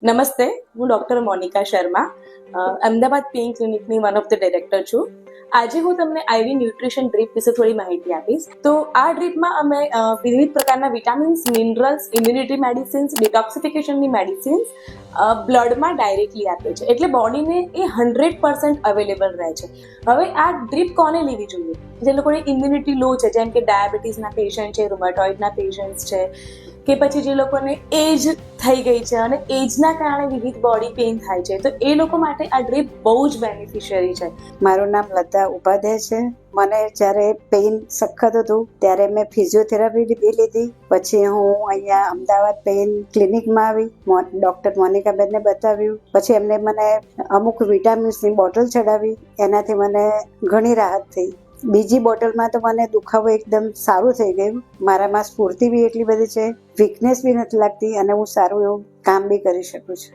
નમસ્તે, હું doctor Monika Sharma, Ahmedabad pain ક્લિનિકની વન ઓફ ધ ડિરેક્ટર છું. આજે હું તમને આઈવી ન્યુટ્રિશન ડ્રીપ વિશે થોડી માહિતી આપીશ. તો આ ડ્રીપમાં અમે વિવિધ પ્રકારના વિટામિન્સ, મિનરલ્સ, ઇમ્યુનિટી મેડિસિન્સ, ડિટોક્સિફિકેશનની મેડિસિન્સ બ્લડમાં ડાયરેક્ટલી આપે છે, એટલે બોડીને એ 100% અવેલેબલ રહે છે. હવે આ ડ્રીપ કોને લેવી જોઈએ? જે લોકોને ઇમ્યુનિટી લો છે, જેમ કે ડાયાબિટીસના પેશન્ટ છે, રૂમેટોઇડના પેશન્ટ છે, કે પછી જે લોકોને એજ થઈ ગઈ છે અને એજના કારણે વિવિધ બોડી પેઇન થાય છે, તો એ લોકો માટે આ ડ્રીપ બહુ જ બેનિફિશિયરી છે. મારું નામ લતા ઉપાધ્યાય છે. મને જ્યારે પેઇન સખત હતું ત્યારે મેં ફિઝિયોથેરાપી બી લીધી. પછી હું અહીંયા અમદાવાદ પેઇન ક્લિનિકમાં આવી, ડૉક્ટર મોનિકાબેનને બતાવ્યું. પછી એમને મને અમુક વિટામિન્સની બોટલ ચડાવી, એનાથી મને ઘણી રાહત થઈ. બીજી બોટલમાં તો મને દુખાવો એકદમ સારું થઈ ગયું. મારામાં સ્ફૂર્તિ બી એટલી બધી છે, વીકનેસ બી નથી લાગતી અને હું સારું એવું કામ બી કરી શકું છું.